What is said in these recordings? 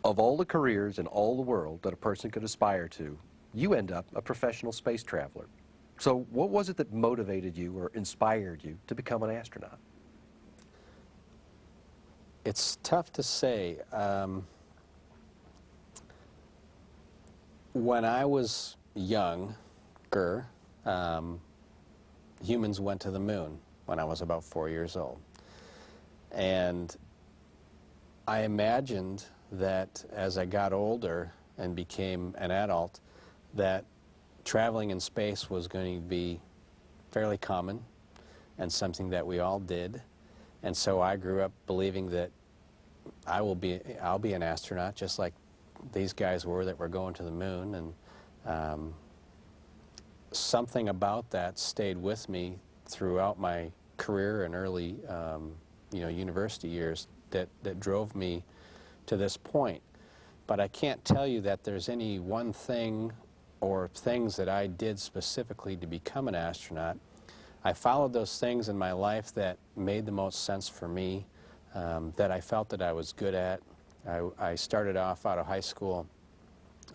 Of all the careers in all the world that a person could aspire to, you end up a professional space traveler. So what was it that motivated you or inspired you to become an astronaut? It's tough to say. When I was younger, humans went to the moon when I was about 4 years old. And I imagined that as I got older and became an adult, that traveling in space was going to be fairly common and something that we all did. And so I grew up believing that I'll be an astronaut, just like these guys were that were going to the moon. And something about that stayed with me throughout my career and early university years that drove me to this point. But I can't tell you that there's any one thing or things that I did specifically to become an astronaut. I followed those things in my life that made the most sense for me, that I felt that I was good at. I started off out of high school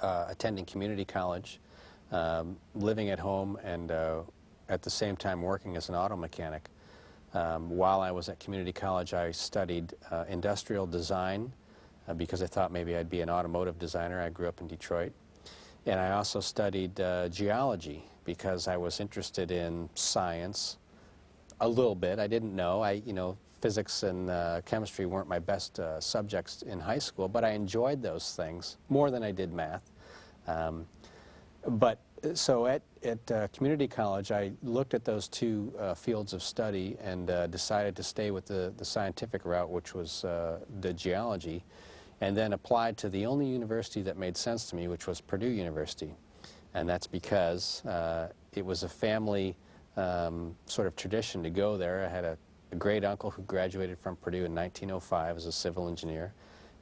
attending community college, living at home, and at the same time working as an auto mechanic. While I was at community college, I studied industrial design because I thought maybe I'd be an automotive designer. I grew up in Detroit. And I also studied geology because I was interested in science a little bit. I didn't know. Physics and chemistry weren't my best subjects in high school, but I enjoyed those things more than I did math. So at community college, I looked at those two fields of study and decided to stay with the scientific route, which was the geology, and then applied to the only university that made sense to me, which was Purdue University. And that's because it was a family sort of tradition to go there. I had a great uncle who graduated from Purdue in 1905 as a civil engineer,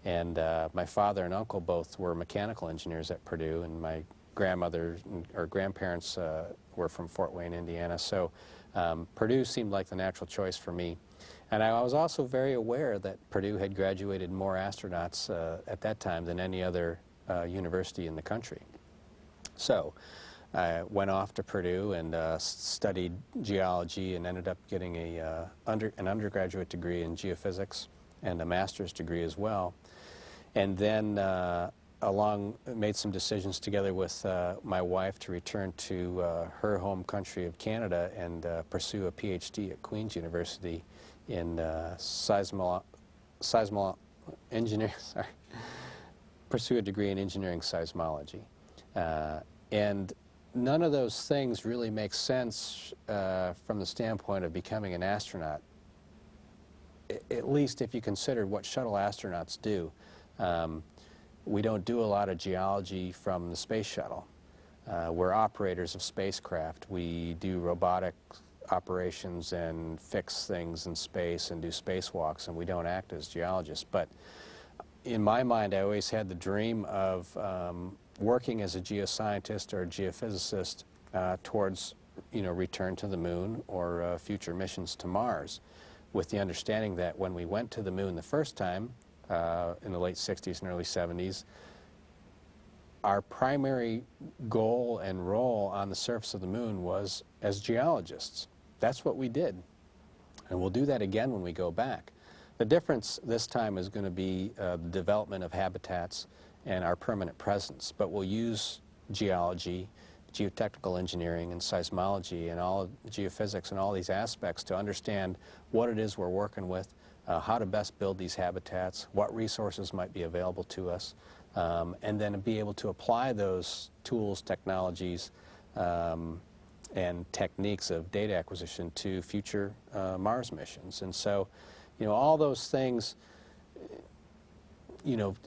and my father and uncle both were mechanical engineers at Purdue, and my grandmother or grandparents were from Fort Wayne, Indiana. So Purdue seemed like the natural choice for me. And I was also very aware that Purdue had graduated more astronauts at that time than any other university in the country. So I went off to Purdue and studied geology and ended up getting an undergraduate degree in geophysics and a master's degree as well. And then made some decisions together with my wife to return to her home country of Canada and pursue a PhD at Queen's University in pursue a degree in engineering seismology. And none of those things really make sense from the standpoint of becoming an astronaut, at least if you consider what shuttle astronauts do. We don't do a lot of geology from the space shuttle. We're operators of spacecraft. We do robotic operations and fix things in space and do spacewalks, and we don't act as geologists. But in my mind, I always had the dream of working as a geoscientist or a geophysicist towards, return to the moon or future missions to Mars, with the understanding that when we went to the moon the first time, in the late 60s and early 70s, our primary goal and role on the surface of the moon was as geologists. That's what we did. And we'll do that again when we go back. The difference this time is going to be the development of habitats and our permanent presence. But we'll use geology, geotechnical engineering, and seismology, and all of geophysics and all these aspects to understand what it is we're working with, how to best build these habitats, what resources might be available to us, and then be able to apply those tools, technologies, and techniques of data acquisition to future Mars missions. And so, all those things,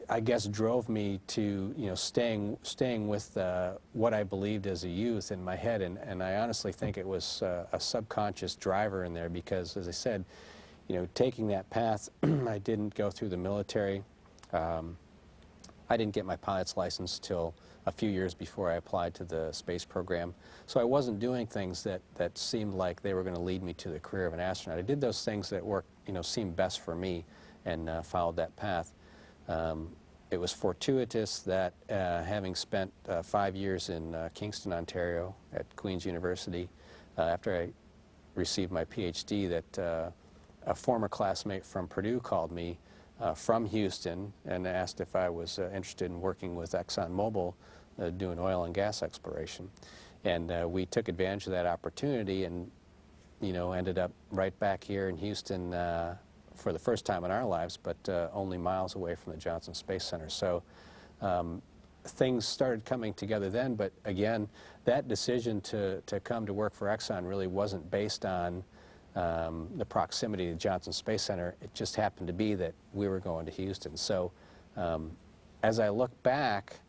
I guess drove me to, staying with what I believed as a youth in my head. And I honestly think it was a subconscious driver in there because, as I said, taking that path, I didn't go through the military. I didn't get my pilot's license till a few years before I applied to the space program. So I wasn't doing things that seemed like they were going to lead me to the career of an astronaut. I did those things that seemed best for me and followed that path. it was fortuitous that having spent 5 years in Kingston, Ontario at Queen's University, after I received my PhD, that a former classmate from Purdue called me from Houston and asked if I was interested in working with ExxonMobil doing oil and gas exploration. And we took advantage of that opportunity and, ended up right back here in Houston for the first time in our lives, but only miles away from the Johnson Space Center. So things started coming together then, but again, that decision to come to work for Exxon really wasn't based on the proximity to the Johnson Space Center. It just happened to be that we were going to Houston. So as I look back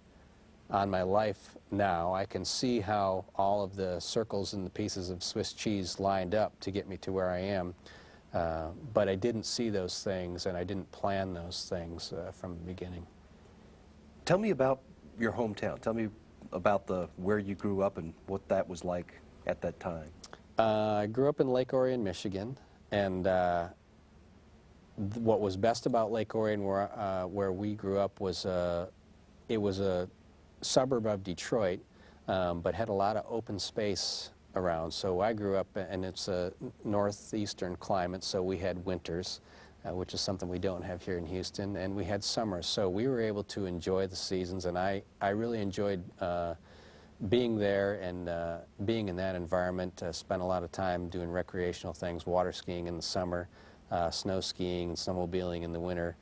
on my life now, I can see how all of the circles and the pieces of Swiss cheese lined up to get me to where I am. But I didn't see those things, and I didn't plan those things from the beginning. Tell me about your hometown. Tell me about where you grew up and what that was like at that time. I grew up in Lake Orion, Michigan, and what was best about Lake Orion, where we grew up, was it was a suburb of Detroit, but had a lot of open space around. So I grew up, and it's a northeastern climate, so we had winters, which is something we don't have here in Houston, and we had summers. So we were able to enjoy the seasons, and I really enjoyed being there and being in that environment. Spent a lot of time doing recreational things, water skiing in the summer, snow skiing and snowmobiling in the winter.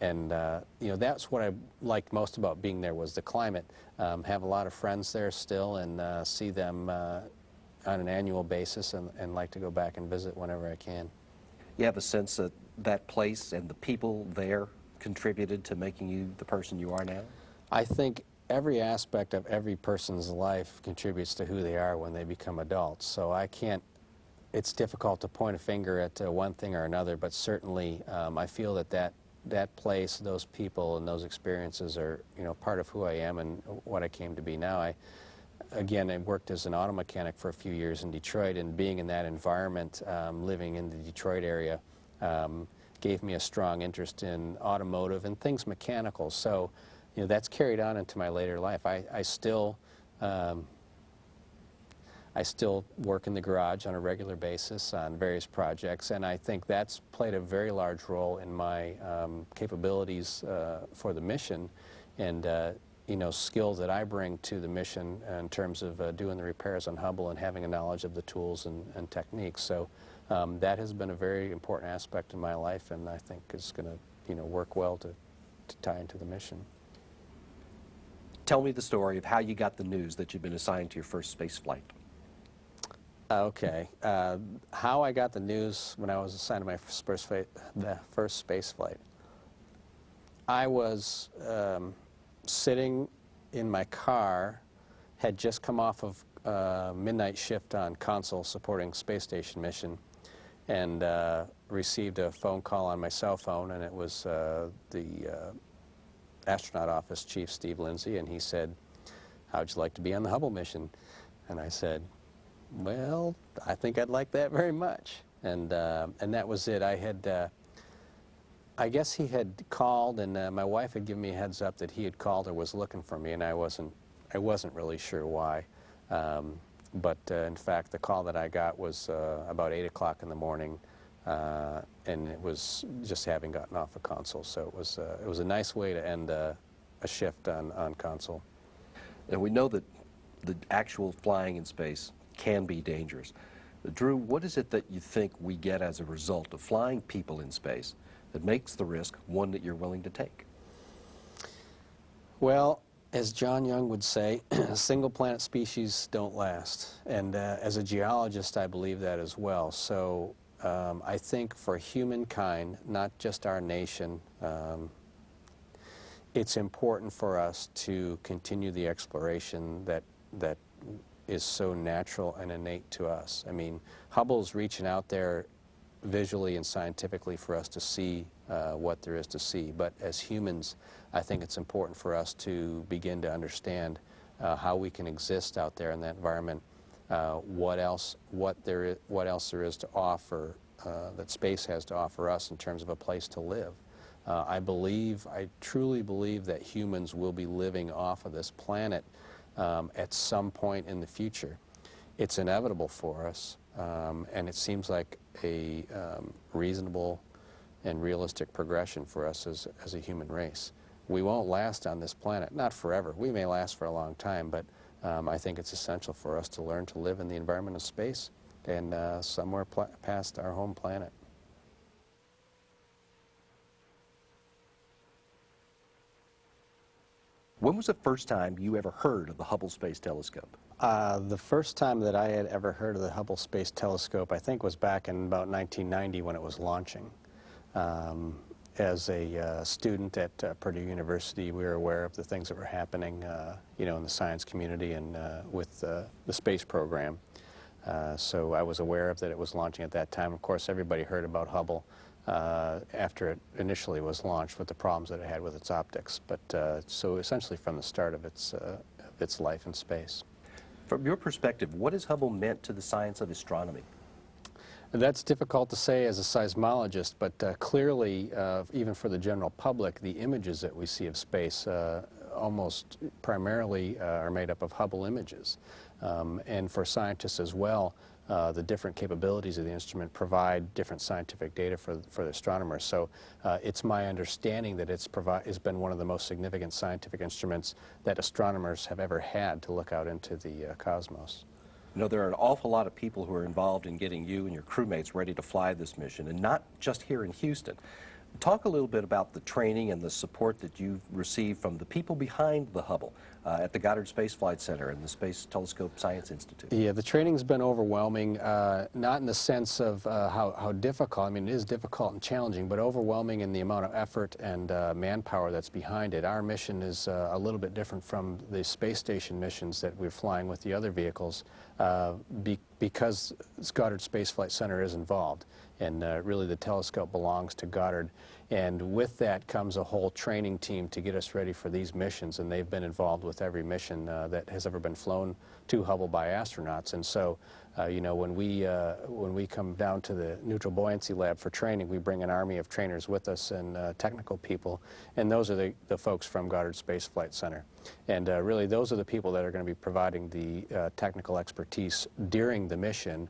That's what I liked most about being there, was the climate. Have a lot of friends there still, and see them on an annual basis, and like to go back and visit whenever I can. You have a sense that that place and the people there contributed to making you the person you are now? I think every aspect of every person's life contributes to who they are when they become adults. So it's difficult to point a finger at one thing or another, but certainly I feel that place, those people, and those experiences are, part of who I am and what I came to be now. I worked as an auto mechanic for a few years in Detroit, and being in that environment, living in the Detroit area, gave me a strong interest in automotive and things mechanical. So, that's carried on into my later life. I still work in the garage on a regular basis on various projects, and I think that's played a very large role in my capabilities for the mission, and skills that I bring to the mission in terms of doing the repairs on Hubble and having a knowledge of the tools and techniques. So that has been a very important aspect in my life, and I think is going to work well to tie into the mission. Tell me the story of how you got the news that you've been assigned to your first space flight. Okay. How I got the news when I was assigned to my first space flight. I was sitting in my car, had just come off of midnight shift on console supporting space station mission, and received a phone call on my cell phone, and it was the astronaut office chief, Steve Lindsay, and he said, "How'd you like to be on the Hubble mission?" And I said, "Well, I think I'd like that very much." And that was it. I guess he had called, and my wife had given me a heads up that he had called or was looking for me, and I wasn't really sure why. But in fact, the call that I got was about 8 o'clock in the morning, and it was just having gotten off a console. So it was a nice way to end a shift on console. And we know that the actual flying in space can be dangerous. Drew, what is it that you think we get as a result of flying people in space that makes the risk one that you're willing to take? Well, as John Young would say, single planet species don't last. And as a geologist, I believe that as well. So I think for humankind, not just our nation, it's important for us to continue the exploration that is so natural and innate to us. I mean, Hubble's reaching out there visually and scientifically for us to see what there is to see. But as humans, I think it's important for us to begin to understand how we can exist out there in that environment, what else there is to offer, that space has to offer us in terms of a place to live. I truly believe that humans will be living off of this planet at some point in the future. It's inevitable for us, and it seems like a reasonable and realistic progression for us as a human race. We won't last on this planet, not forever. We may last for a long time, but I think it's essential for us to learn to live in the environment of space and somewhere past our home planet. When was the first time you ever heard of the Hubble Space Telescope? The first time that I had ever heard of the Hubble Space Telescope, I think, was back in about 1990 when it was launching. As a student at Purdue University, we were aware of the things that were happening, you know, in the science community and with the space program. So I was aware of that it was launching at that time. Of course, everybody heard about Hubble after it initially was launched with the problems that it had with its optics. But so essentially from the start of its life in space. From your perspective, what has Hubble meant to the science of astronomy? That's difficult to say as a seismologist, but clearly, even for the general public, the images that we see of space almost primarily are made up of Hubble images. And for scientists as well, the different capabilities of the instrument provide different scientific data for the astronomers. So it's my understanding that it's been one of the most significant scientific instruments that astronomers have ever had to look out into the cosmos. You know, there are an awful lot of people who are involved in getting you and your crewmates ready to fly this mission, and not just here in Houston. Talk a little bit about the training and the support that you've received from the people behind the Hubble at the Goddard Space Flight Center and the Space Telescope Science Institute. Yeah, the training's been overwhelming, not in the sense of how difficult. I mean, it is difficult and challenging, but overwhelming in the amount of effort and manpower that's behind it. Our mission is a little bit different from the space station missions that we're flying with the other vehicles because Goddard Space Flight Center is involved. And really the telescope belongs to Goddard. And with that comes a whole training team to get us ready for these missions. And they've been involved with every mission that has ever been flown to Hubble by astronauts. And so, you know, when we come down to the neutral buoyancy lab for training, we bring an army of trainers with us and technical people. And those are the folks from Goddard Space Flight Center. And really, those are the people that are going to be providing the technical expertise during the mission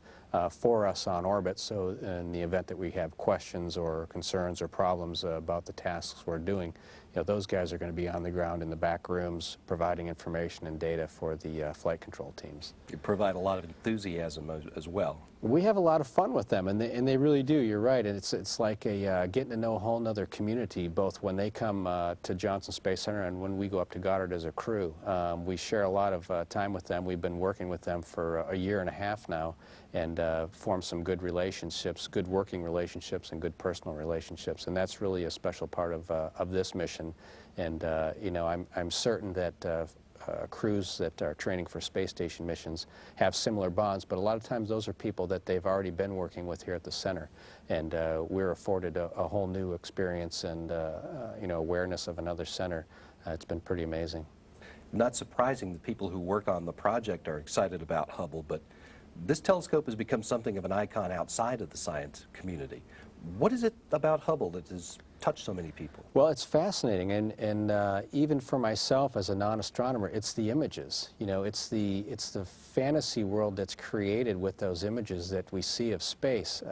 for us on orbit, so in the event that we have questions or concerns or problems about the tasks we're doing, you know, those guys are going to be on the ground in the back rooms providing information and data for the flight control teams. You provide a lot of enthusiasm as well. We have a lot of fun with them, and they really do. You're right. And it's like getting to know a whole other community, both when they come to Johnson Space Center and when we go up to Goddard as a crew. We share a lot of time with them. We've been working with them for a year and a half now, and formed some good relationships, good working relationships, and good personal relationships. And that's really a special part of this mission. And you know, I'm certain that crews that are training for space station missions have similar bonds, but a lot of times those are people that they've already been working with here at the center, and we're afforded a whole new experience and you know, awareness of another center. It's been pretty amazing. Not surprising, the people who work on the project are excited about Hubble, but this telescope has become something of an icon outside of the science community. What is it about Hubble that has touched so many people? Well, it's fascinating, and even for myself as a non-astronomer, it's the images. You know, it's the fantasy world that's created with those images that we see of space.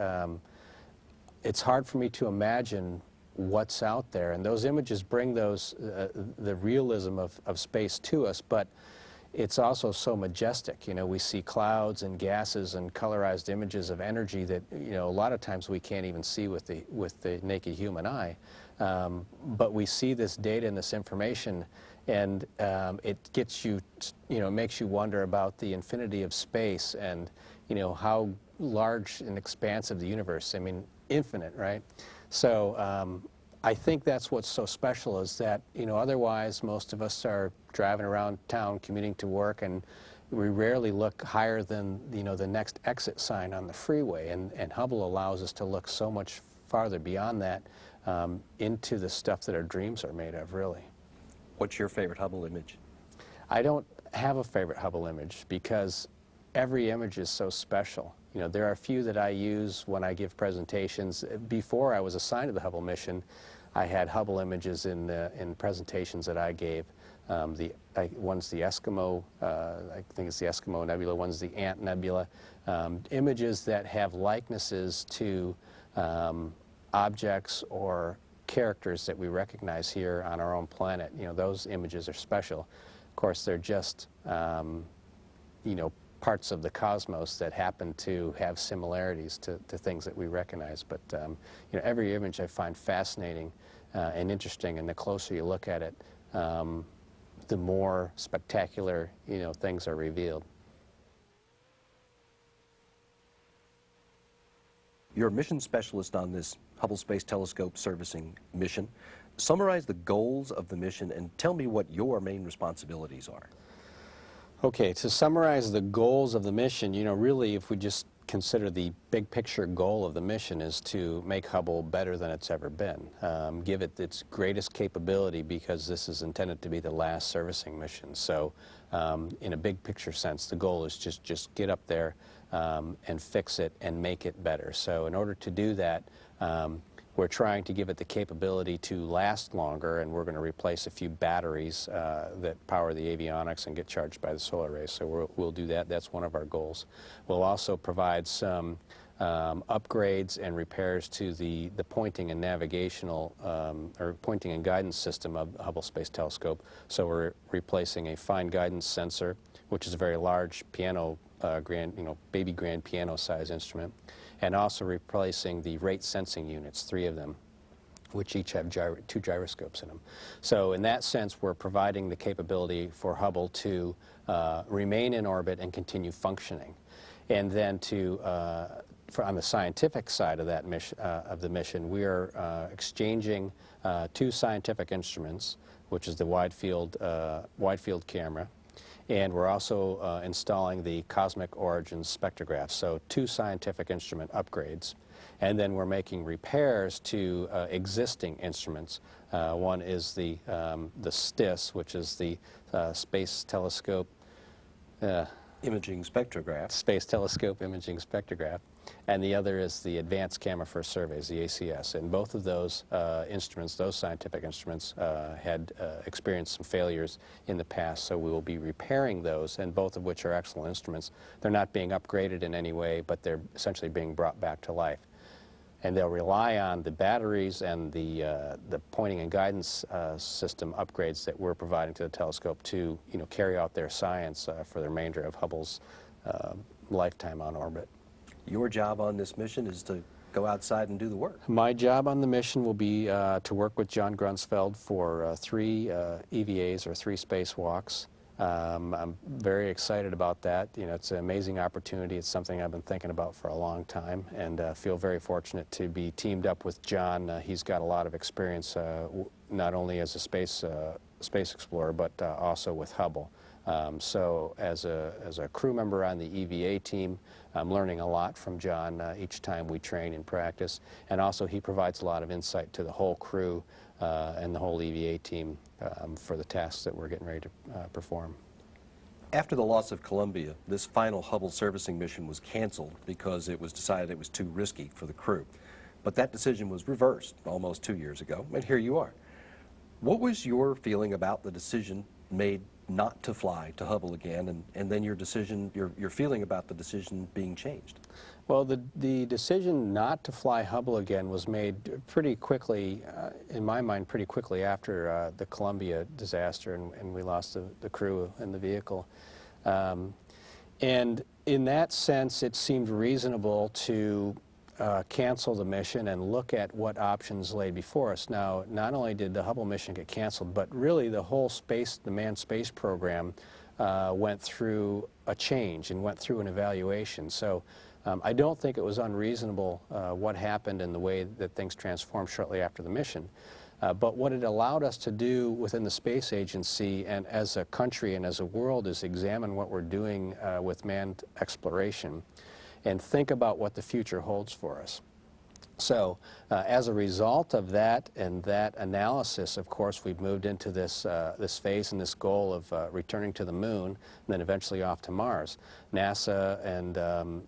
It's hard for me to imagine what's out there, and those images bring the realism of space to us, but it's also so majestic. You know, we see clouds and gases and colorized images of energy that, you know, a lot of times we can't even see with the naked human eye. But we see this data and this information, and it gets you, you know, makes you wonder about the infinity of space and, you know, how large and expansive the universe. I mean, infinite, right? So I think that's what's so special, is that, you know, otherwise most of us are driving around town commuting to work, and we rarely look higher than, you know, the next exit sign on the freeway, and Hubble allows us to look so much farther beyond that into the stuff that our dreams are made of, really. What's your favorite Hubble image? I don't have a favorite Hubble image because every image is so special. You know, there are a few that I use when I give presentations. Before I was assigned to the Hubble mission, I had Hubble images in presentations that I gave. One's the Eskimo, I think it's the Eskimo Nebula, one's the Ant Nebula. Images that have likenesses to objects or characters that we recognize here on our own planet. You know, those images are special. Of course, they're just, you know, parts of the cosmos that happen to have similarities to things that we recognize. But, you know, every image I find fascinating and interesting, and the closer you look at it, the more spectacular, you know, things are revealed. You're a mission specialist on this Hubble Space Telescope servicing mission. Summarize the goals of the mission and tell me what your main responsibilities are. Okay, to summarize the goals of the mission, you know, really, if we just consider the big picture goal of the mission is to make Hubble better than it's ever been. Give it its greatest capability, because this is intended to be the last servicing mission. So in a big picture sense, the goal is just get up there and fix it and make it better. So in order to do that, we're trying to give it the capability to last longer, and we're going to replace a few batteries that power the avionics and get charged by the solar rays. So we'll do that. That's one of our goals. We'll also provide some upgrades and repairs to the pointing and navigational or pointing and guidance system of the Hubble Space Telescope. So we're replacing a fine guidance sensor, which is a very large piano, baby grand piano size instrument, and also replacing the rate sensing units, 3 of them, which each have 2 gyroscopes in them. So in that sense, we're providing the capability for Hubble to remain in orbit and continue functioning. And then on the scientific side of that mission, of the mission, we are exchanging 2 scientific instruments, which is the wide field camera, and we're also installing the Cosmic Origins spectrograph, so 2 scientific instrument upgrades. And then we're making repairs to existing instruments. One is the STS, which is the Space Telescope Imaging spectrograph. Space Telescope Imaging Spectrograph, and the other is the Advanced Camera for Surveys, the ACS. And both of those instruments, those scientific instruments, had experienced some failures in the past, so we will be repairing those, and both of which are excellent instruments. They're not being upgraded in any way, but they're essentially being brought back to life. And they'll rely on the batteries and the pointing and guidance system upgrades that we're providing to the telescope to, you know, carry out their science for the remainder of Hubble's lifetime on orbit. Your job on this mission is to go outside and do the work. My job on the mission will be to work with John Grunsfeld for 3 EVAs, or 3 spacewalks. I'm very excited about that. You know, it's an amazing opportunity. It's something I've been thinking about for a long time, and feel very fortunate to be teamed up with John. He's got a lot of experience, not only as a space explorer, but also with Hubble. So as a crew member on the EVA team, I'm learning a lot from John each time we train and practice, and also he provides a lot of insight to the whole crew and the whole EVA team for the tasks that we're getting ready to perform. After the loss of Columbia, this final Hubble servicing mission was canceled because it was decided it was too risky for the crew. But that decision was reversed almost 2 years ago, and here you are. What was your feeling about the decision made not to fly to Hubble again, and then your feeling about the decision being changed? Well, the decision not to fly Hubble again was made pretty quickly, in my mind, pretty quickly after the Columbia disaster, and we lost the crew and the vehicle. And in that sense, it seemed reasonable to cancel the mission and look at what options lay before us. Now, not only did the Hubble mission get canceled, but really the whole the manned space program went through a change and went through an evaluation. So I don't think it was unreasonable what happened and the way that things transformed shortly after the mission. But what it allowed us to do within the space agency and as a country and as a world is examine what we're doing with manned exploration and think about what the future holds for us. So as a result of that and that analysis, of course, we've moved into this phase and this goal of returning to the moon and then eventually off to Mars. NASA and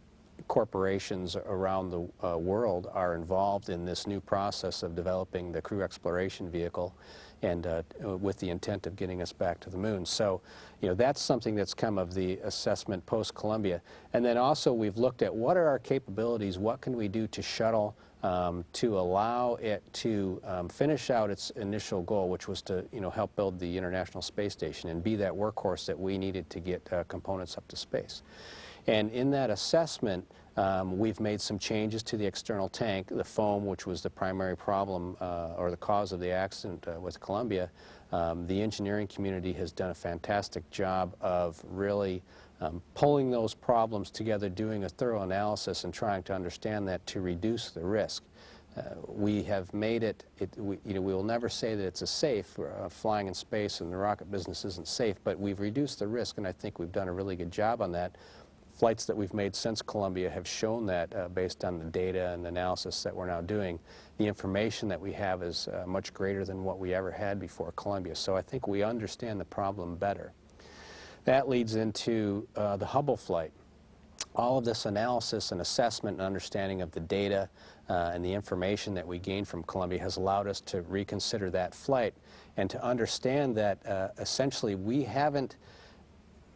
corporations around the world are involved in this new process of developing the crew exploration vehicle, and with the intent of getting us back to the moon. So, you know, that's something that's come of the assessment post-Columbia. And then also we've looked at what are our capabilities, what can we do to shuttle to allow it to finish out its initial goal, which was to, you know, help build the International Space Station and be that workhorse that we needed to get components up to space. And in that assessment, we've made some changes to the external tank. The foam, which was the primary problem or the cause of the accident with Columbia, the engineering community has done a fantastic job of really pulling those problems together, doing a thorough analysis and trying to understand that to reduce the risk. We have made it, you know, we will never say that it's a safe, flying in space and the rocket business isn't safe, but we've reduced the risk, and I think we've done a really good job on that. Flights that we've made since Columbia have shown that based on the data and analysis that we're now doing. The information that we have is much greater than what we ever had before Columbia. So I think we understand the problem better. That leads into the Hubble flight. All of this analysis and assessment and understanding of the data and the information that we gained from Columbia has allowed us to reconsider that flight and to understand that essentially we haven't,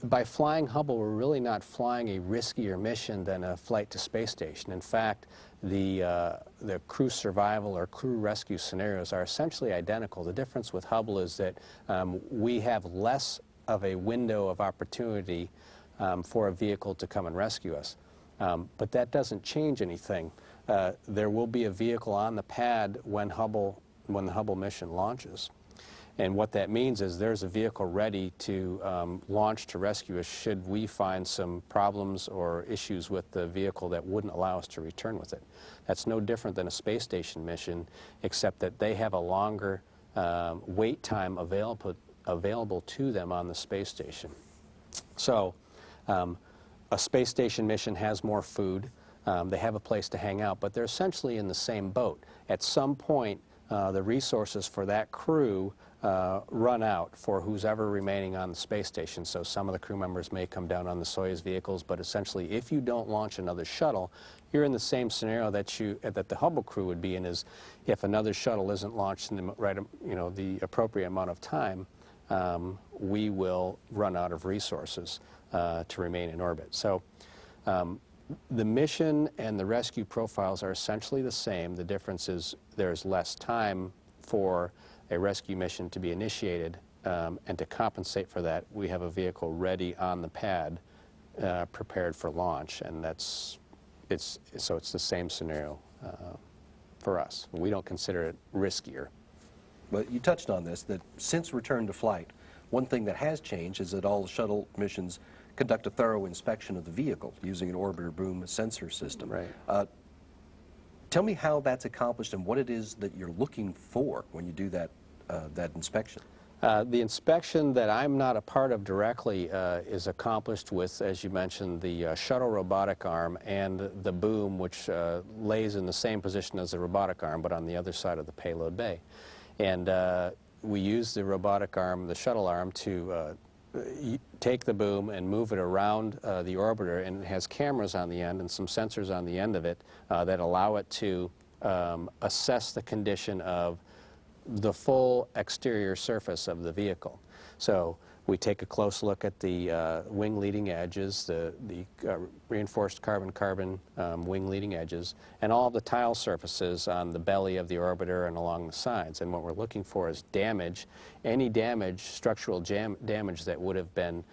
by flying Hubble, we're really not flying a riskier mission than a flight to space station. In fact, the crew survival or crew rescue scenarios are essentially identical. The difference with Hubble is that we have less of a window of opportunity for a vehicle to come and rescue us. But that doesn't change anything. There will be a vehicle on the pad when the Hubble mission launches. And what that means is there's a vehicle ready to launch to rescue us should we find some problems or issues with the vehicle that wouldn't allow us to return with it. That's no different than a space station mission, except that they have a longer wait time available to them on the space station. So a space station mission has more food. They have a place to hang out, but they're essentially in the same boat. At some point, the resources for that crew run out for who's ever remaining on the space station. So some of the crew members may come down on the Soyuz vehicles, but essentially if you don't launch another shuttle, you're in the same scenario that the Hubble crew would be in, is if another shuttle isn't launched in the appropriate amount of time, we will run out of resources to remain in orbit. So the mission and the rescue profiles are essentially the same. The difference is there's less time for a rescue mission to be initiated, and to compensate for that, we have a vehicle ready on the pad, prepared for launch, and it's the same scenario for us. We don't consider it riskier. But you touched on this, that since return to flight, one thing that has changed is that all the shuttle missions conduct a thorough inspection of the vehicle using an orbiter boom sensor system. Right. Tell me how that's accomplished and what it is that you're looking for when you do that inspection. The inspection that I'm not a part of directly is accomplished with, as you mentioned, the shuttle robotic arm and the boom, which lays in the same position as the robotic arm, but on the other side of the payload bay. And we use the robotic arm, the shuttle arm, to take the boom and move it around the orbiter, and it has cameras on the end and some sensors on the end of it that allow it to assess the condition of the full exterior surface of the vehicle. So we take a close look at the wing leading edges, the reinforced carbon-carbon wing leading edges, and all of the tile surfaces on the belly of the orbiter and along the sides. And what we're looking for is damage, any damage, structural damage that would have been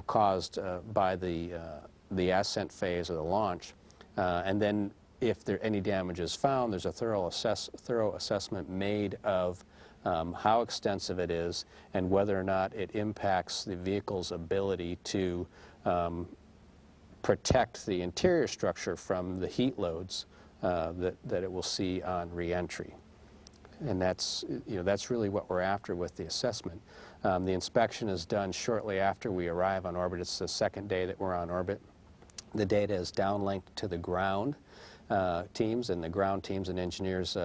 caused by the ascent phase of the launch. And then if any damage is found, there's a thorough assessment made of how extensive it is and whether or not it impacts the vehicle's ability to protect the interior structure from the heat loads that it will see on re-entry. And that's really what we're after with the assessment. The inspection is done shortly after we arrive on orbit. It's the second day that we're on orbit. The data is downlinked to the ground teams, and the ground teams and engineers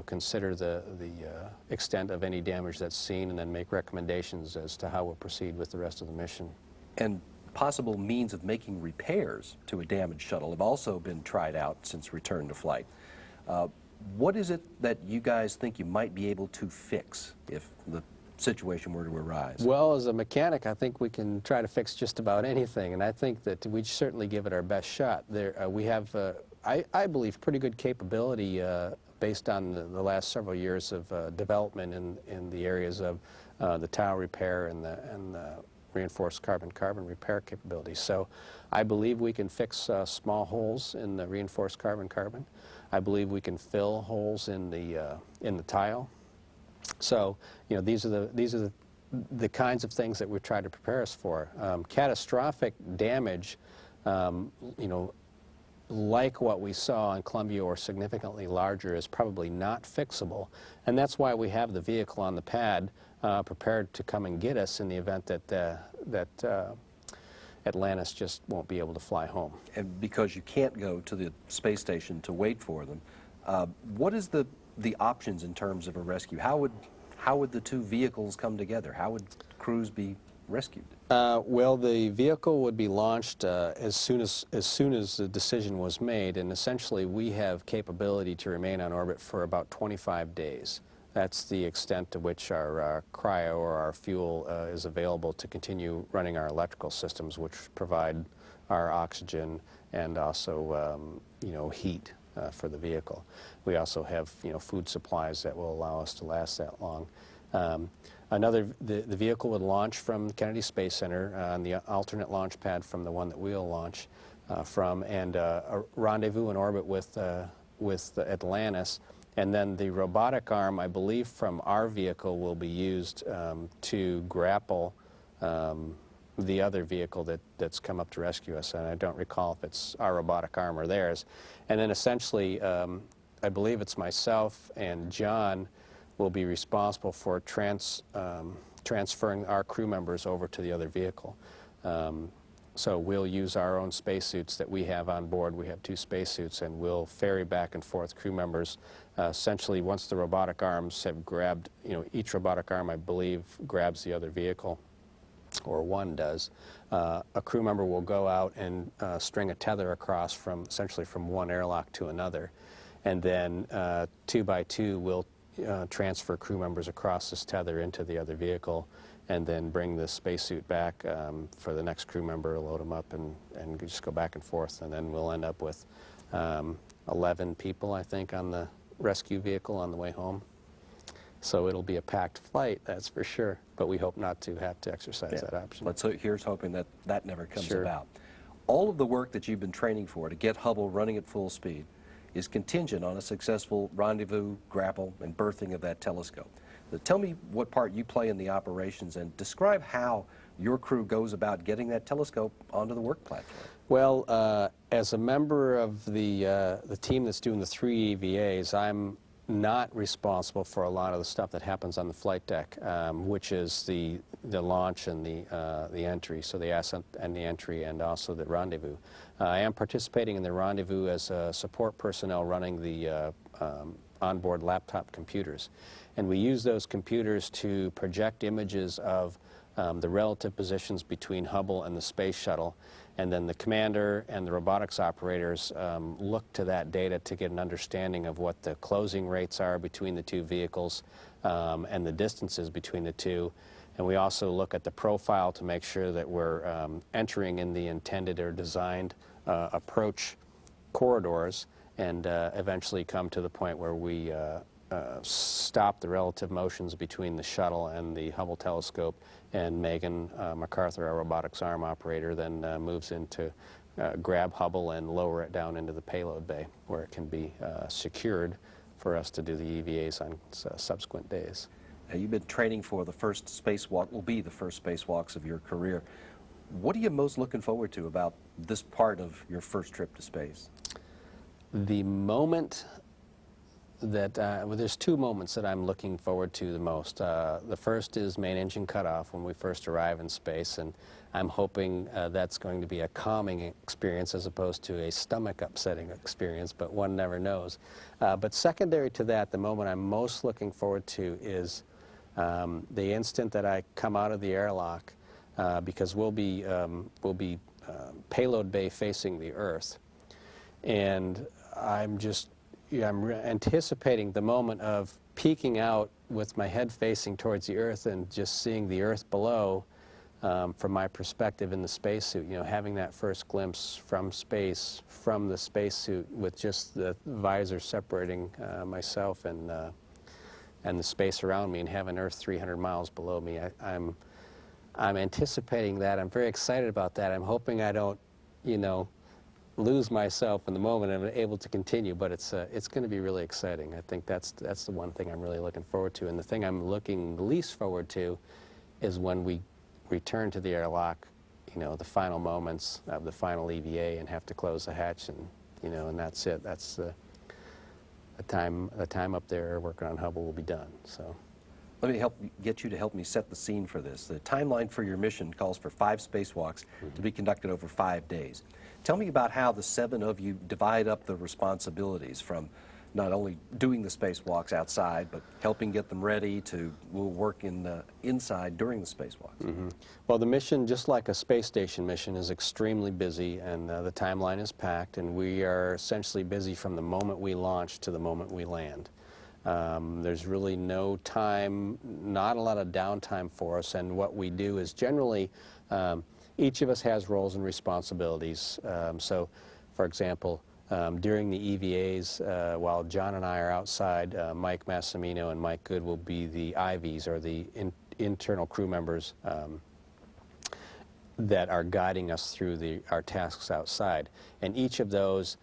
consider the extent of any damage that's seen and then make recommendations as to how we'll proceed with the rest of the mission. And possible means of making repairs to a damaged shuttle have also been tried out since return to flight. What is it that you guys think you might be able to fix if the situation were to arise? Well, as a mechanic, I think we can try to fix just about anything, and I think that we certainly give it our best shot. We have, I believe, pretty good capability based on the last several years of development in the areas of the tile repair and the reinforced carbon-carbon repair capabilities. So I believe we can fix small holes in the reinforced carbon-carbon. I believe we can fill holes in the tile. So, you know, these are the kinds of things that we're trying to prepare us for. Catastrophic damage, you know, like what we saw on Columbia or significantly larger, is probably not fixable, and that's why we have the vehicle on the pad prepared to come and get us in the event that Atlantis just won't be able to fly home. And because you can't go to the space station to wait for them, what is the options in terms of a rescue? How would the two vehicles come together? How would crews be rescued? Well, the vehicle would be launched as soon as the decision was made, and essentially we have capability to remain on orbit for about 25 days. That's the extent to which our cryo or our fuel is available to continue running our electrical systems, which provide our oxygen and also you know, heat for the vehicle. We also have, you know, food supplies that will allow us to last that long. The vehicle would launch from Kennedy Space Center on the alternate launch pad from the one that we'll launch from, and a rendezvous in orbit with Atlantis. And then the robotic arm, I believe, from our vehicle will be used to grapple the other vehicle that's come up to rescue us. And I don't recall if it's our robotic arm or theirs. And then essentially, I believe it's myself and John will be responsible for transferring our crew members over to the other vehicle. So we'll use our own spacesuits that we have on board. We have 2 spacesuits, and we'll ferry back and forth crew members. Essentially, once the robotic arms have grabbed, you know, each robotic arm, I believe, grabs the other vehicle, or one does, a crew member will go out and string a tether across essentially from one airlock to another. And then 2 by 2 we'll transfer crew members across this tether into the other vehicle, and then bring the spacesuit back for the next crew member, load them up, and just go back and forth. And then we'll end up with 11 people, I think, on the rescue vehicle on the way home. So it'll be a packed flight, that's for sure. But we hope not to have to exercise that option. Here's hoping that that never comes Sure. about. All of the work that you've been training for to get Hubble running at full speed is contingent on a successful rendezvous, grapple, and berthing of that telescope. Tell me what part you play in the operations, and describe how your crew goes about getting that telescope onto the work platform. Well, as a member of the team that's doing the 3 EVAs, I'm not responsible for a lot of the stuff that happens on the flight deck, which is the launch and the entry, so the ascent and the entry, and also the rendezvous. I am participating in the rendezvous as support personnel running the onboard laptop computers. And we use those computers to project images of the relative positions between Hubble and the space shuttle. And then the commander and the robotics operators look to that data to get an understanding of what the closing rates are between the 2 vehicles and the distances between the 2. And we also look at the profile to make sure that we're entering in the intended or designed approach corridors, and eventually come to the point where we stop the relative motions between the shuttle and the Hubble telescope, and Megan MacArthur, our robotics arm operator, then moves in to grab Hubble and lower it down into the payload bay, where it can be secured for us to do the EVAs on subsequent days. Now, you've been training for the first spacewalk, will be the first spacewalks of your career. What are you most looking forward to about this part of your first trip to space? The moment that, well, there's 2 moments that I'm looking forward to the most. The first is main engine cutoff when we first arrive in space, and I'm hoping that's going to be a calming experience as opposed to a stomach upsetting experience, but one never knows. But secondary to that, the moment I'm most looking forward to is the instant that I come out of the airlock because we'll be payload bay facing the Earth, and I'm anticipating the moment of peeking out with my head facing towards the Earth and just seeing the Earth below from my perspective in the spacesuit. You know, having that first glimpse from space, from the spacesuit, with just the visor separating myself and the space around me, and having Earth 300 miles below me. I'm anticipating that. I'm very excited about that. I'm hoping I don't, you know, lose myself in the moment and I'm able to continue, but it's going to be really exciting. I think that's the one thing I'm really looking forward to. And the thing I'm looking least forward to is when we return to the airlock, you know, the final moments of the final EVA and have to close the hatch, and, you know, and that's it. That's the time up there working on Hubble will be done. So. Let me get you to help me set the scene for this. The timeline for your mission calls for 5 spacewalks to be conducted over 5 days. Tell me about how the 7 of you divide up the responsibilities, from not only doing the spacewalks outside, but helping get them ready to work inside during the spacewalks. Well, the mission, just like a space station mission, is extremely busy, and the timeline is packed, and we are essentially busy from the moment we launch to the moment we land. There's really no time, not a lot of downtime for us, and what we do is generally each of us has roles and responsibilities. So, for example, during the EVAs, while John and I are outside, Mike Massimino and Mike Good will be the IVs, or the internal crew members that are guiding us through our tasks outside. And each of those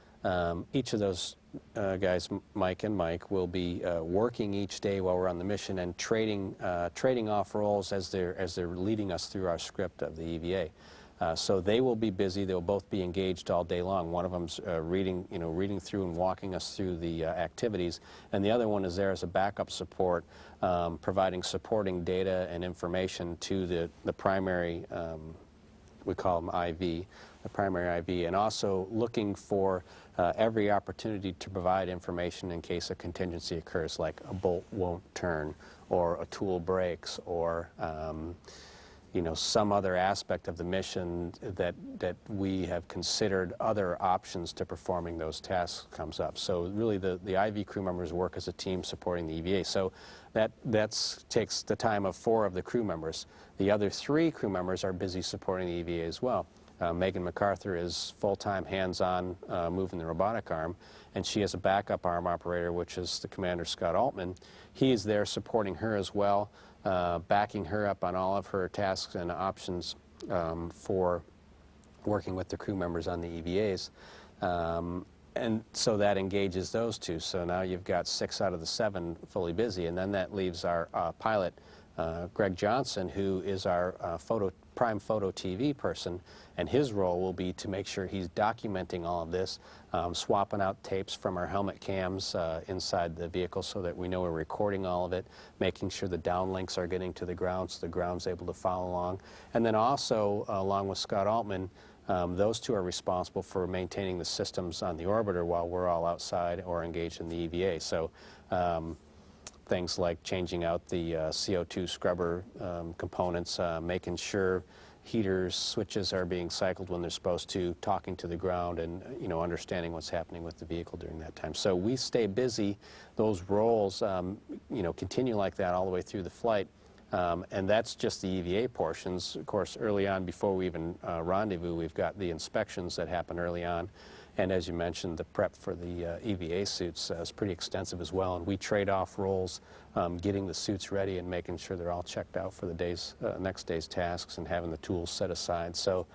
guys, Mike and Mike, will be working each day while we're on the mission and trading off roles as they're leading us through our script of the EVA. So they will be busy. They'll both be engaged all day long. One of them's reading through and walking us through the activities, and the other one is there as a backup support, providing supporting data and information to the primary. We call them IV, the primary IV, and also looking for every opportunity to provide information in case a contingency occurs, like a bolt won't turn, or a tool breaks, or you know, some other aspect of the mission that we have considered other options to performing those tasks comes up. So really the IV crew members work as a team supporting the EVA. So that takes the time of 4 of the crew members. The other 3 crew members are busy supporting the EVA as well. Megan MacArthur is full-time hands-on moving the robotic arm, and she has a backup arm operator, which is the commander, Scott Altman. He is there supporting her as well, backing her up on all of her tasks and options for working with the crew members on the EVAs. And so that engages those 2. So now you've got 6 out of the 7 fully busy, and then that leaves our pilot, Greg Johnson, who is our prime photo TV person, and his role will be to make sure he's documenting all of this, swapping out tapes from our helmet cams inside the vehicle so that we know we're recording all of it, making sure the downlinks are getting to the ground so the ground's able to follow along. And then also, along with Scott Altman, those 2 are responsible for maintaining the systems on the orbiter while we're all outside or engaged in the EVA. So things like changing out the CO2 scrubber components, making sure heaters, switches are being cycled when they're supposed to, talking to the ground, and, you know, understanding what's happening with the vehicle during that time. So we stay busy. Those roles, you know, continue like that all the way through the flight. And that's just the EVA portions. Of course, early on, before we even rendezvous, we've got the inspections that happen early on. And as you mentioned, the prep for the EVA suits is pretty extensive as well. And we trade off roles, getting the suits ready and making sure they're all checked out for the next day's tasks, and having the tools set aside. So,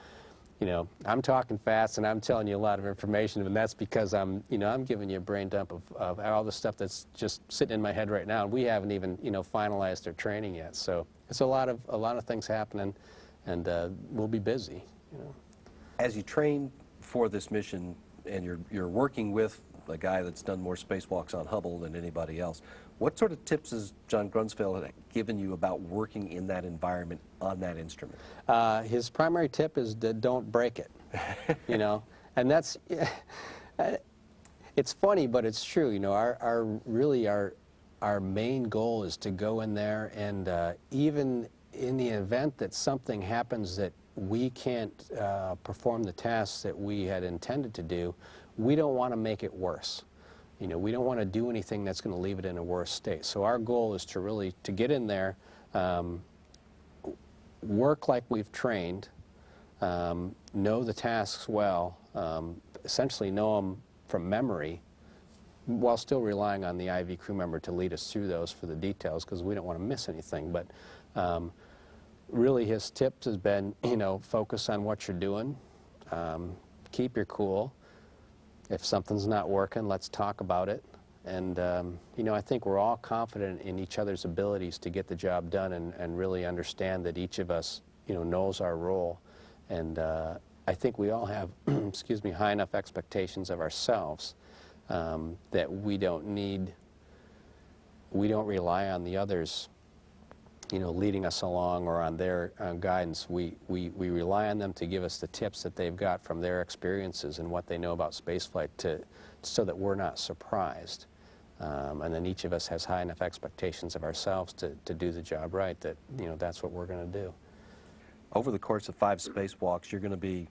you know, I'm talking fast and I'm telling you a lot of information, and that's because I'm giving you a brain dump of all the stuff that's just sitting in my head right now. And we haven't even, you know, finalized our training yet. So it's a lot of things happening, and we'll be busy. You know. As you train for this mission, and you're working with a guy that's done more spacewalks on Hubble than anybody else, what sort of tips has John Grunsfeld given you about working in that environment on that instrument? His primary tip is to don't break it, you know, and that's, it's funny, but it's true. You know, our main goal is to go in there and even in the event that something happens that we can't perform the tasks that we had intended to do, we don't want to make it worse. You know, we don't want to do anything that's going to leave it in a worse state. So our goal is to really to get in there, work like we've trained, know the tasks well, essentially know them from memory, while still relying on the IV crew member to lead us through those for the details, because we don't want to miss anything. But really his tips has been, you know, focus on what you're doing, keep your cool. If something's not working, let's talk about it. And, you know, I think we're all confident in each other's abilities to get the job done and really understand that each of us, you know, knows our role. And I think we all have, excuse me, high enough expectations of ourselves that we don't rely on the others, you know, leading us along or on their guidance. We rely on them to give us the tips that they've got from their experiences and what they know about spaceflight so that we're not surprised. And then each of us has high enough expectations of ourselves to do the job right that, you know, that's what we're going to do. Over the course of 5 spacewalks, you're going to be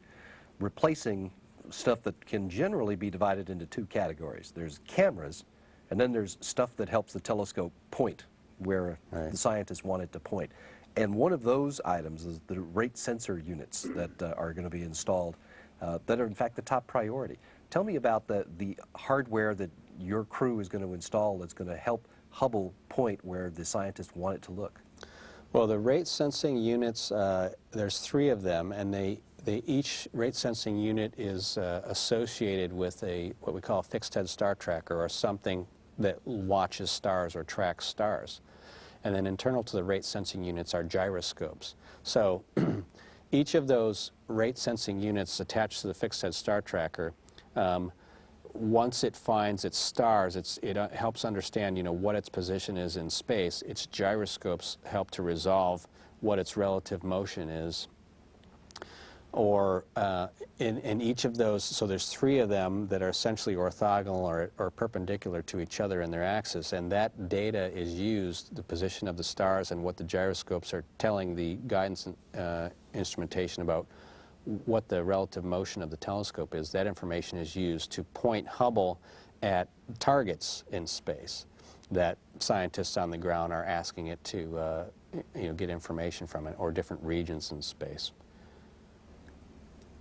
replacing stuff that can generally be divided into 2 categories. There's cameras, and then there's stuff that helps the telescope point where the scientists want it to point. And one of those items is the rate sensor units that are going to be installed that are in fact the top priority. Tell me about the hardware that your crew is going to install that's going to help Hubble point where the scientists want it to look. Well, the rate sensing units, there's 3 of them, and each rate sensing unit is associated with what we call a fixed head star tracker, or something that watches stars or tracks stars. And then internal to the rate sensing units are gyroscopes. So each of those rate sensing units attached to the fixed head star tracker, once it finds its stars, it helps understand, you know, what its position is in space. Its gyroscopes help to resolve what its relative motion is. Or in each of those, so there's 3 of them that are essentially orthogonal or perpendicular to each other in their axis, and that data is used, the position of the stars and what the gyroscopes are telling the guidance instrumentation about what the relative motion of the telescope is. That information is used to point Hubble at targets in space that scientists on the ground are asking it to you know, get information from it, or different regions in space.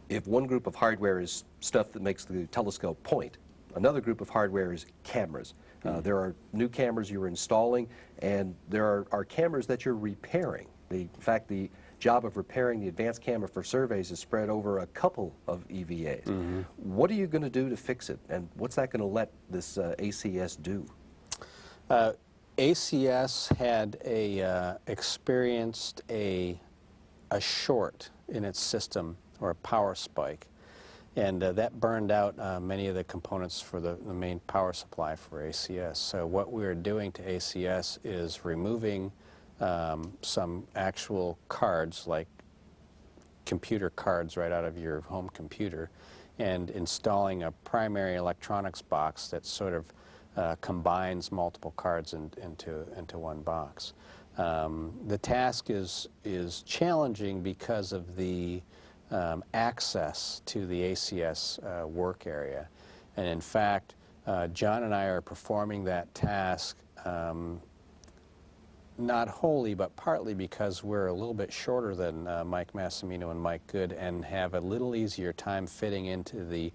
If one group of hardware is stuff that makes the telescope point, another group of hardware is cameras. There are new cameras you're installing, and there are cameras that you're repairing. In fact, the job of repairing the advanced camera for surveys is spread over a couple of EVAs. What are you going to do to fix it, and what's that going to let this ACS do? ACS had experienced a short in its system, or a power spike, and that burned out many of the components for the main power supply for ACS. So what we're doing to ACS is removing some actual cards, like computer cards right out of your home computer, and installing a primary electronics box that sort of combines multiple cards into one box. The task is challenging because of the access to the ACS work area. And in fact, John and I are performing that task not wholly, but partly because we're a little bit shorter than Mike Massimino and Mike Good, and have a little easier time fitting into the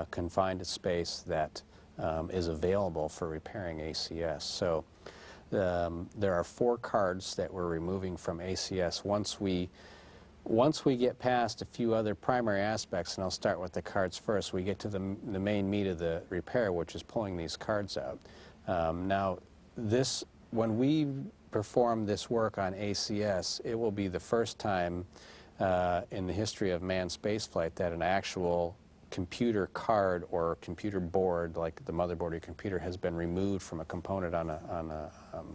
confined space that is available for repairing ACS. So there are 4 cards that we're removing from ACS. Once we get past a few other primary aspects, and I'll start with the cards first, we get to the main meat of the repair, which is pulling these cards out. Now, when we perform this work on ACS, it will be the first time in the history of manned spaceflight that an actual computer card or computer board, like the motherboard of your computer, has been removed from a component on a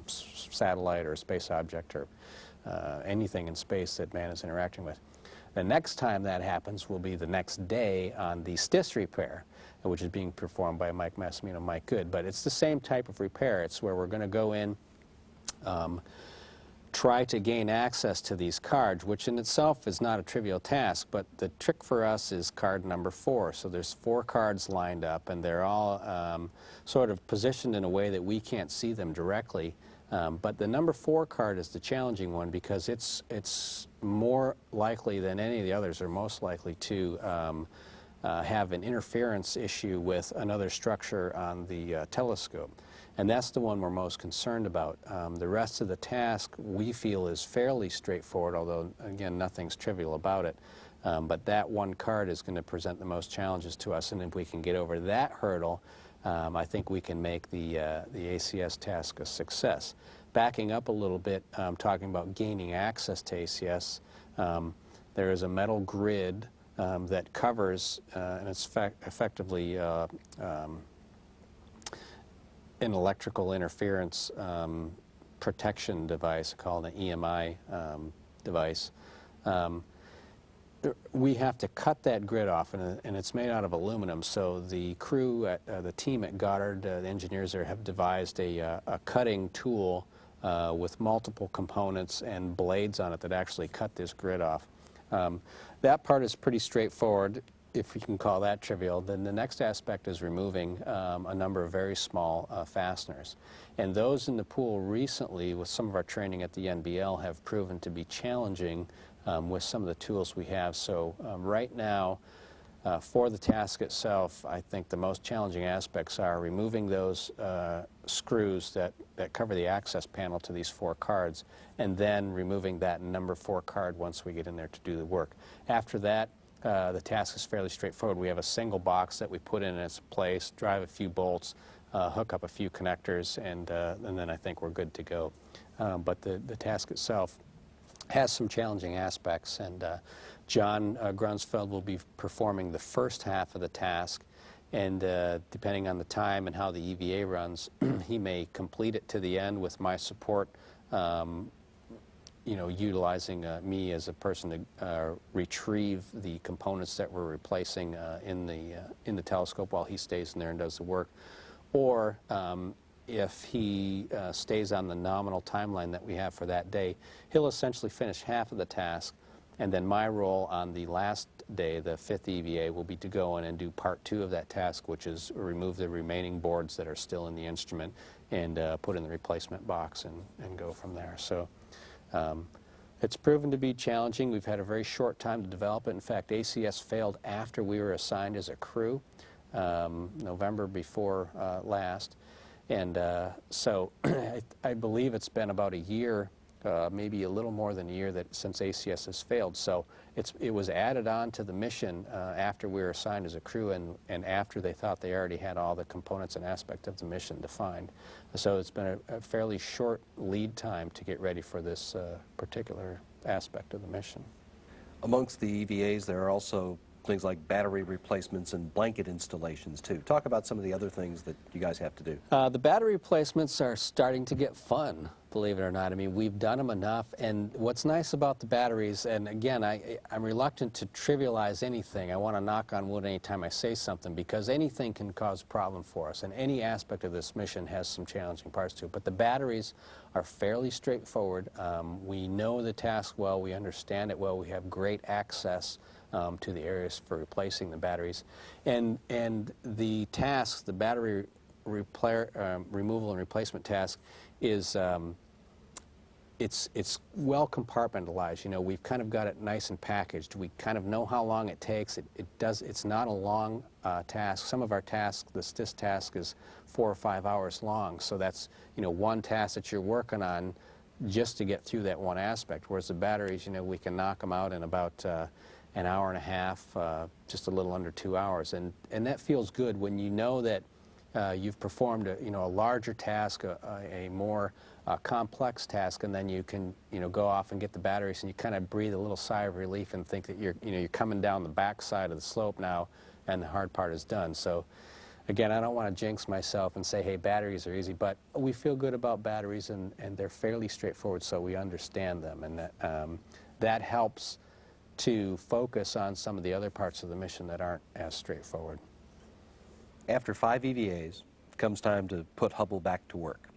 satellite or a space object or anything in space that man is interacting with. The next time that happens will be the next day on the STS repair, which is being performed by Mike Massimino and Mike Good. But it's the same type of repair. It's where we're going to go in, try to gain access to these cards, which in itself is not a trivial task, but the trick for us is card number 4. So there's 4 cards lined up, and they're all sort of positioned in a way that we can't see them directly. But the number 4 card is the challenging one because it's more likely than any of the others, or most likely to have an interference issue with another structure on the telescope. And that's the one we're most concerned about. The rest of the task we feel is fairly straightforward, although again nothing's trivial about it. But that one card is going to present the most challenges to us, and if we can get over that hurdle, I think we can make the ACS task a success. Backing up a little bit, talking about gaining access to ACS, there is a metal grid that covers, and it's effectively an electrical interference protection device called an EMI device. We have to cut that grid off, and it's made out of aluminum. So the crew, the team at Goddard, the engineers there, have devised a cutting tool with multiple components and blades on it that actually cut this grid off. That part is pretty straightforward, if we can call that trivial. Then the next aspect is removing a number of very small fasteners. And those in the pool recently, with some of our training at the NBL, have proven to be challenging with some of the tools we have. So right now, for the task itself, I think the most challenging aspects are removing those screws that cover the access panel to these 4 cards, and then removing that number 4 card once we get in there to do the work. After that, the task is fairly straightforward. We have a single box that we put in its place, drive a few bolts, hook up a few connectors, and then I think we're good to go. But the task itself has some challenging aspects, and John Grunsfeld will be performing the first half of the task, and depending on the time and how the EVA runs, he may complete it to the end with my support, you know, utilizing me as a person to retrieve the components that we're replacing in the telescope while he stays in there and does the work. Or if he stays on the nominal timeline that we have for that day, he'll essentially finish half of the task, and then my role on the last day, the 5th EVA, will be to go in and do part 2 of that task, which is remove the remaining boards that are still in the instrument and put in the replacement box and go from there. So it's proven to be challenging. We've had a very short time to develop it. In fact, ACS failed after we were assigned as a crew, November before last. And so I believe it's been about a year, maybe a little more than a year since ACS has failed. So it was added on to the mission after we were assigned as a crew, and after they thought they already had all the components and aspects of the mission defined. So it's been a fairly short lead time to get ready for this particular aspect of the mission. Amongst the EVAs, there are also things like battery replacements and blanket installations too. Talk about some of the other things that you guys have to do. The battery replacements are starting to get fun, believe it or not. I mean, we've done them enough, and what's nice about the batteries, and again, I'm reluctant to trivialize anything. I want to knock on wood anytime I say something, because anything can cause a problem for us, and any aspect of this mission has some challenging parts to it. But the batteries are fairly straightforward. We know the task well, we understand it well, we have great access to the areas for replacing the batteries. And the task, the battery removal and replacement task, is it's well compartmentalized. You know, we've kind of got it nice and packaged. We kind of know how long it takes. It's not a long task. Some of our tasks, the STS task, is 4 or 5 hours long. So that's, you know, one task that you're working on just to get through that one aspect. Whereas the batteries, you know, we can knock them out in about an hour and a half, just a little under 2 hours, and that feels good when you know that you've performed a larger task, a more complex task, and then you can go off and get the batteries, and you kind of breathe a little sigh of relief and think that you're coming down the back side of the slope now, and the hard part is done. So again, I don't want to jinx myself and say, hey, batteries are easy, but we feel good about batteries, and they're fairly straightforward, so we understand them, and that helps to focus on some of the other parts of the mission that aren't as straightforward. After 5 EVAs, it comes time to put Hubble back to work.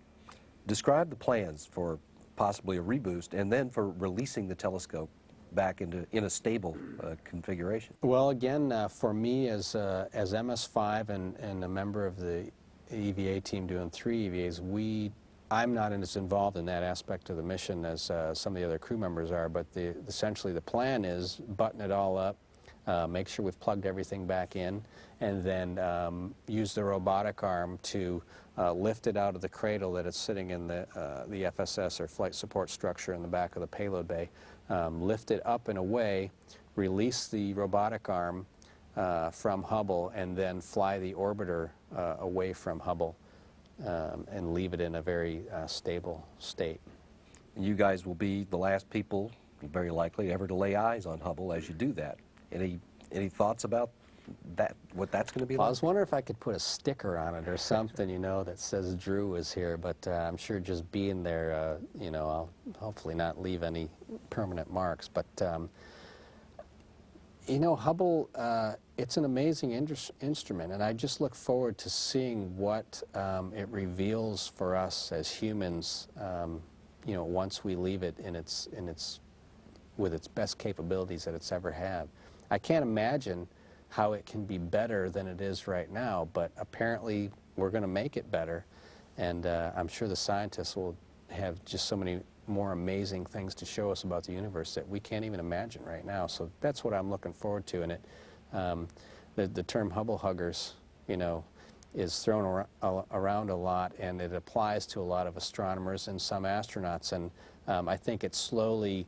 Describe the plans for possibly a reboost, and then for releasing the telescope back in a stable configuration? Well, again, for me as MS5 and a member of the EVA team doing 3 EVAs, I'm not as involved in that aspect of the mission as some of the other crew members are, but essentially the plan is button it all up, make sure we've plugged everything back in, and then use the robotic arm to lift it out of the cradle that it's sitting in the FSS, or flight support structure, in the back of the payload bay, lift it up and away, release the robotic arm from Hubble, and then fly the orbiter away from Hubble and leave it in a very stable state. And you guys will be the last people, very likely, ever to lay eyes on Hubble as you do that. Any thoughts about that, what that's going to be Well, like? I was wondering if I could put a sticker on it or something, you know, that says Drew is here, but I'm sure just being there, you know, I'll hopefully not leave any permanent marks. But, you know, Hubble, it's an amazing instrument, and I just look forward to seeing what it reveals for us as humans, you know, once we leave it with its best capabilities that it's ever had. I can't imagine how it can be better than it is right now, but apparently we're going to make it better, and I'm sure the scientists will have just so many more amazing things to show us about the universe that we can't even imagine right now. So that's what I'm looking forward to. And the term Hubble huggers, you know, is thrown around a lot, and it applies to a lot of astronomers and some astronauts, and I think it slowly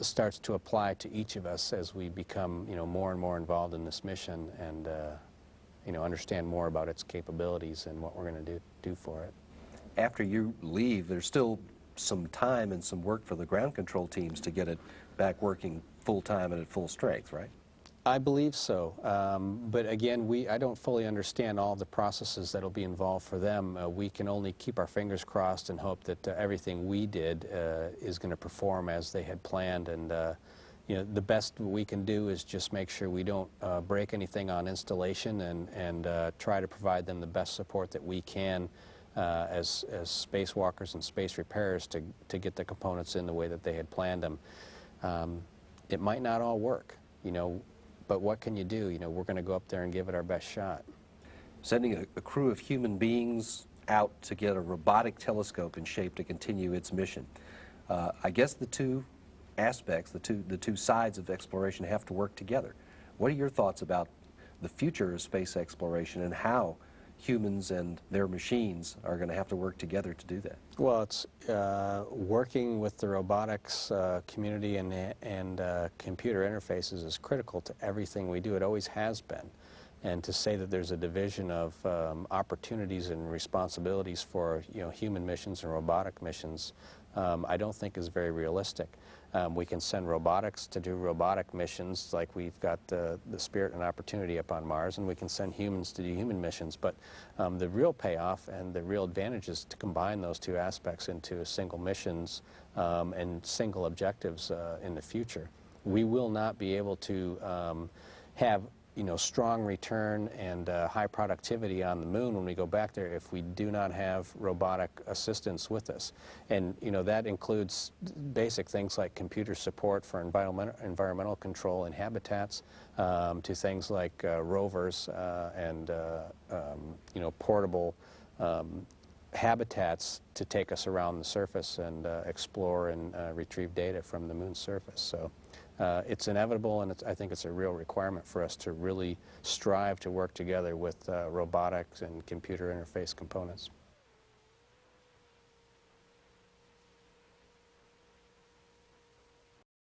starts to apply to each of us as we become, you know, more and more involved in this mission, and you know, understand more about its capabilities and what we're going to do for it. After you leave, there's still some time and some work for the ground control teams to get it back working full-time and at full strength, right? I believe so, but again, I don't fully understand all the processes that will be involved for them. We can only keep our fingers crossed and hope that everything we did is going to perform as they had planned, and you know, the best we can do is just make sure we don't break anything on installation, and try to provide them the best support that we can as spacewalkers and space repairers to get the components in the way that they had planned them. It might not all work, you know, but what can you do? You know, we're going to go up there and give it our best shot. Sending a crew of human beings out to get a robotic telescope in shape to continue its mission. I guess the two aspects, the two sides of exploration have to work together. What are your thoughts about the future of space exploration and how humans and their machines are going to have to work together to do that? Well, it's working with the robotics community and computer interfaces is critical to everything we do. It always has been. And to say that there's a division of opportunities and responsibilities for, you know, human missions and robotic missions, I don't think is very realistic. We can send robotics to do robotic missions, like we've got the Spirit and Opportunity up on Mars, and we can send humans to do human missions. But the real payoff and the real advantage is to combine those two aspects into single missions and single objectives in the future. We will not be able to have, you know, strong return and high productivity on the moon when we go back there if we do not have robotic assistance with us. And, you know, that includes basic things like computer support for environmental control in habitats, to things like rovers and, you know, portable habitats to take us around the surface and explore and retrieve data from the moon's surface. So it's inevitable, and I think it's a real requirement for us to really strive to work together with robotics and computer interface components.